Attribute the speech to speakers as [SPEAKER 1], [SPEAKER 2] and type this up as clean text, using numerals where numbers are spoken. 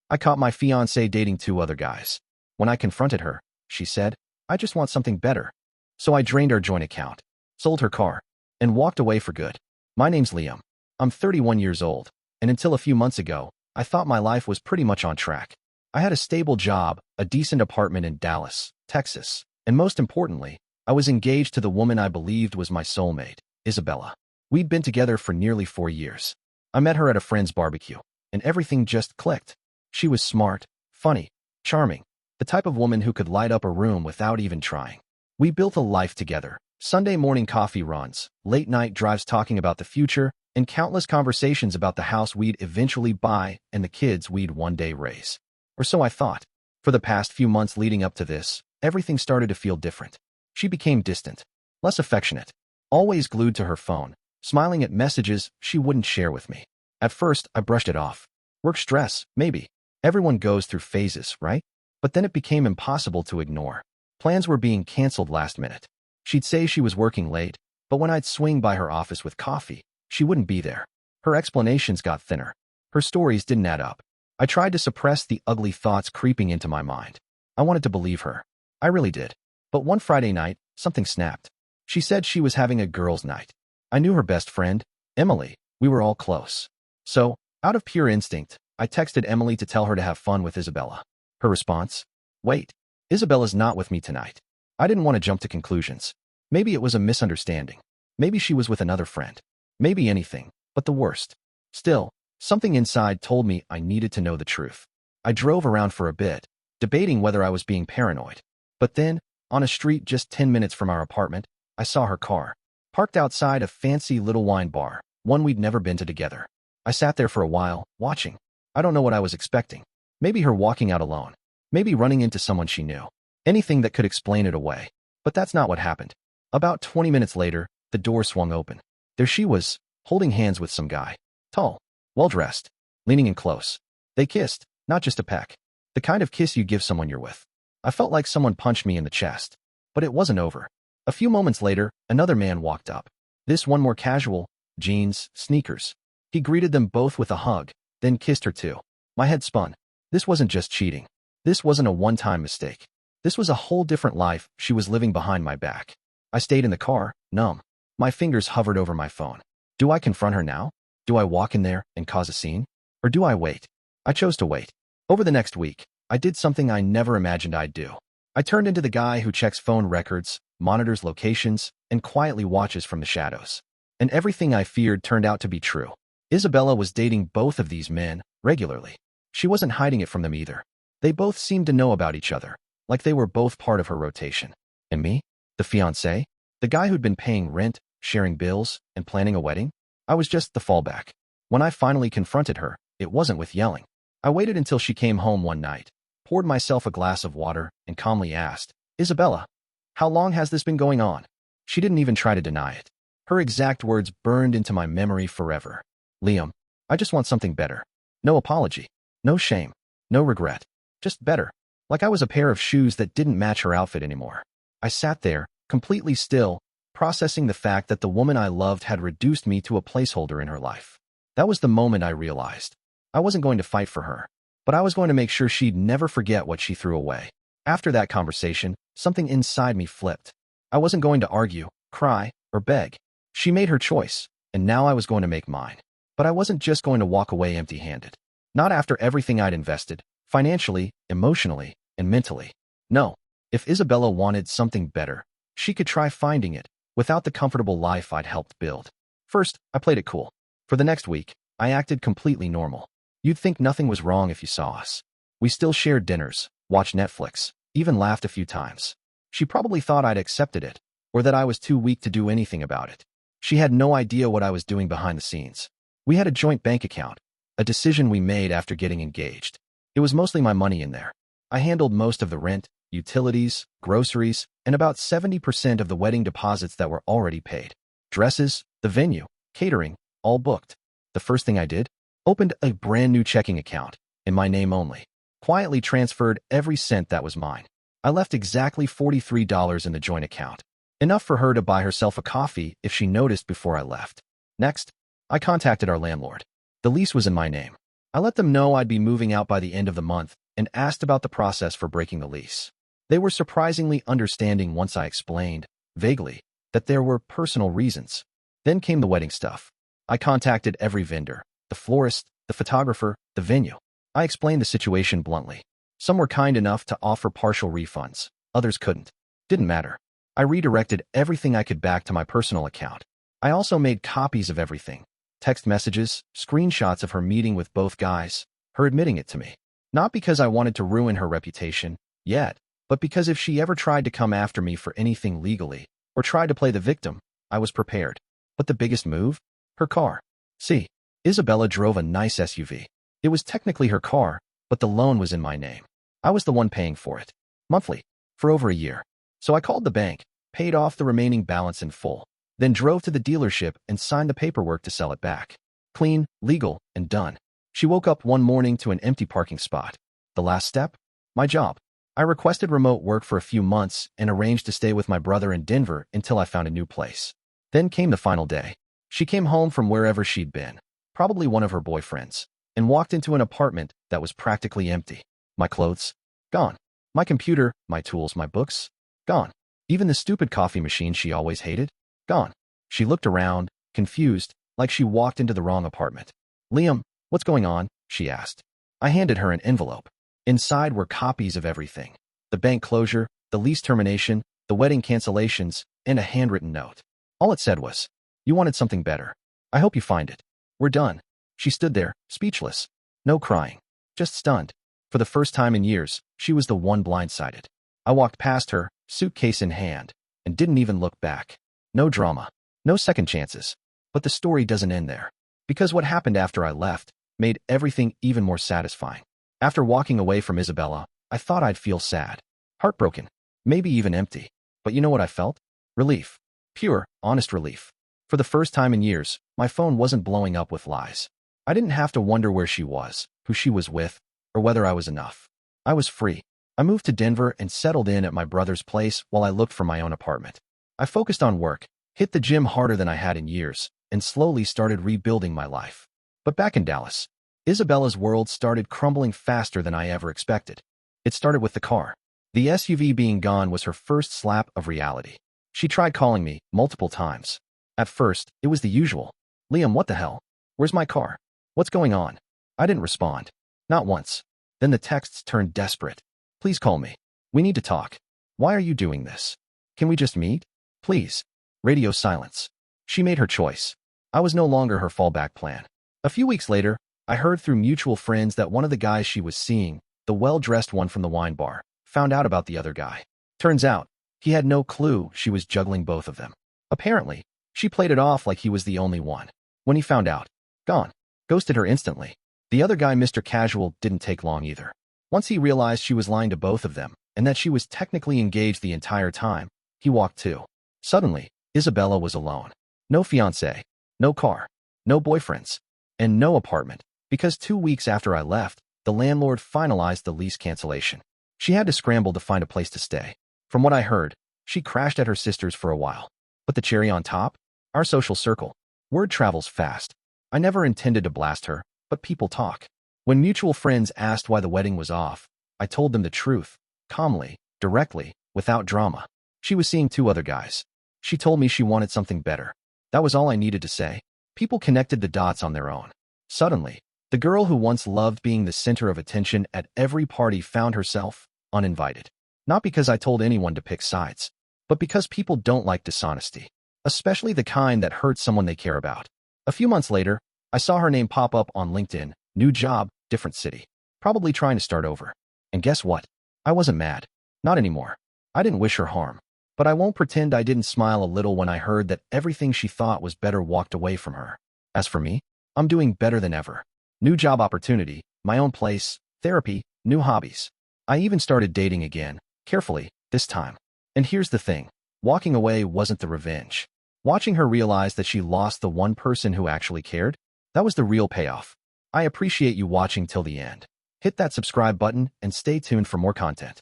[SPEAKER 1] I caught my fiancée dating 2 other guys. When I confronted her, she said, I just want something better. So I drained our joint account, sold her car, and walked away for good. My name's Liam. I'm 31 years old, and until a few months ago, I thought my life was pretty much on track. I had a stable job, a decent apartment in Dallas, Texas, and most importantly, I was engaged to the woman I believed was my soulmate, Isabella. We'd been together for nearly 4 years. I met her at a friend's barbecue, and everything just clicked. She was smart, funny, charming, the type of woman who could light up a room without even trying. We built a life together, Sunday morning coffee runs, late night drives talking about the future, and countless conversations about the house we'd eventually buy and the kids we'd one day raise. Or so I thought. For the past few months leading up to this, everything started to feel different. She became distant, less affectionate, always glued to her phone, smiling at messages she wouldn't share with me. At first, I brushed it off. Work stress, maybe. Everyone goes through phases, right? But then it became impossible to ignore. Plans were being canceled last minute. She'd say she was working late, but when I'd swing by her office with coffee, she wouldn't be there. Her explanations got thinner. Her stories didn't add up. I tried to suppress the ugly thoughts creeping into my mind. I wanted to believe her. I really did. But one Friday night, something snapped. She said she was having a girls' night. I knew her best friend, Emily. We were all close. So, out of pure instinct, I texted Emily to tell her to have fun with Isabella. Her response? Wait, Isabella's not with me tonight. I didn't want to jump to conclusions. Maybe it was a misunderstanding. Maybe she was with another friend. Maybe anything, but the worst. Still, something inside told me I needed to know the truth. I drove around for a bit, debating whether I was being paranoid. But then, on a street just 10 minutes from our apartment, I saw her car, parked outside a fancy little wine bar, one we'd never been to together. I sat there for a while, watching. I don't know what I was expecting. Maybe her walking out alone. Maybe running into someone she knew. Anything that could explain it away. But that's not what happened. About 20 minutes later, the door swung open. There she was, holding hands with some guy. Tall, well-dressed, leaning in close. They kissed, not just a peck. The kind of kiss you give someone you're with. I felt like someone punched me in the chest. But it wasn't over. A few moments later, another man walked up. This one more casual, jeans, sneakers. He greeted them both with a hug, then kissed her too. My head spun. This wasn't just cheating. This wasn't a one-time mistake. This was a whole different life she was living behind my back. I stayed in the car, numb. My fingers hovered over my phone. Do I confront her now? Do I walk in there and cause a scene? Or do I wait? I chose to wait. Over the next week, I did something I never imagined I'd do. I turned into the guy who checks phone records, monitors locations, and quietly watches from the shadows. And everything I feared turned out to be true. Isabella was dating both of these men, regularly. She wasn't hiding it from them either. They both seemed to know about each other, like they were both part of her rotation. And me? The fiancé? The guy who'd been paying rent, sharing bills, and planning a wedding? I was just the fallback. When I finally confronted her, it wasn't with yelling. I waited until she came home one night, poured myself a glass of water, and calmly asked, Isabella, how long has this been going on? She didn't even try to deny it. Her exact words burned into my memory forever. Liam, I just want something better. No apology. No shame. No regret. Just better. Like I was a pair of shoes that didn't match her outfit anymore. I sat there, completely still, processing the fact that the woman I loved had reduced me to a placeholder in her life. That was the moment I realized. I wasn't going to fight for her, but I was going to make sure she'd never forget what she threw away. After that conversation, something inside me flipped. I wasn't going to argue, cry, or beg. She made her choice, and now I was going to make mine. But I wasn't just going to walk away empty-handed. Not after everything I'd invested, financially, emotionally, and mentally. No, if Isabella wanted something better, she could try finding it, without the comfortable life I'd helped build. First, I played it cool. For the next week, I acted completely normal. You'd think nothing was wrong if you saw us. We still shared dinners, watched Netflix, even laughed a few times. She probably thought I'd accepted it, or that I was too weak to do anything about it. She had no idea what I was doing behind the scenes. We had a joint bank account, a decision we made after getting engaged. It was mostly my money in there. I handled most of the rent, utilities, groceries, and about 70% of the wedding deposits that were already paid. Dresses, the venue, catering, all booked. The first thing I did? Opened a brand new checking account, in my name only. Quietly transferred every cent that was mine. I left exactly $43 in the joint account. Enough for her to buy herself a coffee if she noticed before I left. Next, I contacted our landlord. The lease was in my name. I let them know I'd be moving out by the end of the month and asked about the process for breaking the lease. They were surprisingly understanding once I explained, vaguely, that there were personal reasons. Then came the wedding stuff. I contacted every vendor, the florist, the photographer, the venue. I explained the situation bluntly. Some were kind enough to offer partial refunds. Others couldn't. Didn't matter. I redirected everything I could back to my personal account. I also made copies of everything. Text messages, screenshots of her meeting with both guys, her admitting it to me. Not because I wanted to ruin her reputation, yet, but because if she ever tried to come after me for anything legally, or tried to play the victim, I was prepared. But the biggest move? Her car. See, Isabella drove a nice SUV. It was technically her car, but the loan was in my name. I was the one paying for it. Monthly. For over a year. So I called the bank, paid off the remaining balance in full, then drove to the dealership and signed the paperwork to sell it back. Clean, legal, and done. She woke up one morning to an empty parking spot. The last step? My job. I requested remote work for a few months and arranged to stay with my brother in Denver until I found a new place. Then came the final day. She came home from wherever she'd been, probably one of her boyfriends, and walked into an apartment that was practically empty. My clothes? Gone. My computer, my tools, my books? Gone. Even the stupid coffee machine she always hated? Gone. She looked around, confused, like she walked into the wrong apartment. Liam, what's going on? She asked. I handed her an envelope. Inside were copies of everything. The bank closure, the lease termination, the wedding cancellations, and a handwritten note. All it said was, "You wanted something better. I hope you find it. We're done." She stood there, speechless. No crying. Just stunned. For the first time in years, she was the one blindsided. I walked past her, suitcase in hand, and didn't even look back. No drama. No second chances. But the story doesn't end there. Because what happened after I left made everything even more satisfying. After walking away from Isabella, I thought I'd feel sad, heartbroken, maybe even empty. But you know what I felt? Relief. Pure, honest relief. For the first time in years, my phone wasn't blowing up with lies. I didn't have to wonder where she was, who she was with, or whether I was enough. I was free. I moved to Denver and settled in at my brother's place while I looked for my own apartment. I focused on work, hit the gym harder than I had in years, and slowly started rebuilding my life. But back in Dallas, Isabella's world started crumbling faster than I ever expected. It started with the car. The SUV being gone was her first slap of reality. She tried calling me multiple times. At first, it was the usual. Liam, what the hell? Where's my car? What's going on? I didn't respond. Not once. Then the texts turned desperate. Please call me. We need to talk. Why are you doing this? Can we just meet? Please. Radio silence. She made her choice. I was no longer her fallback plan. A few weeks later, I heard through mutual friends that one of the guys she was seeing, the well-dressed one from the wine bar, found out about the other guy. Turns out, he had no clue she was juggling both of them. Apparently, she played it off like he was the only one. When he found out, gone. Ghosted her instantly. The other guy, Mr. Casual, didn't take long either. Once he realized she was lying to both of them, and that she was technically engaged the entire time, he walked too. Suddenly, Isabella was alone. No fiancé, no car, no boyfriends, and no apartment. Because 2 weeks after I left, the landlord finalized the lease cancellation. She had to scramble to find a place to stay. From what I heard, she crashed at her sister's for a while. But the cherry on top? Our social circle. Word travels fast. I never intended to blast her, but people talk. When mutual friends asked why the wedding was off, I told them the truth, calmly, directly, without drama. She was seeing 2 other guys. She told me she wanted something better. That was all I needed to say. People connected the dots on their own. Suddenly, the girl who once loved being the center of attention at every party found herself uninvited. Not because I told anyone to pick sides, but because people don't like dishonesty, especially the kind that hurts someone they care about. A few months later, I saw her name pop up on LinkedIn, new job, different city, probably trying to start over. And guess what? I wasn't mad. Not anymore. I didn't wish her harm. But I won't pretend I didn't smile a little when I heard that everything she thought was better walked away from her. As for me, I'm doing better than ever. New job opportunity, my own place, therapy, new hobbies. I even started dating again, carefully, this time. And here's the thing. Walking away wasn't the revenge. Watching her realize that she lost the one person who actually cared, that was the real payoff. I appreciate you watching till the end. Hit that subscribe button and stay tuned for more content.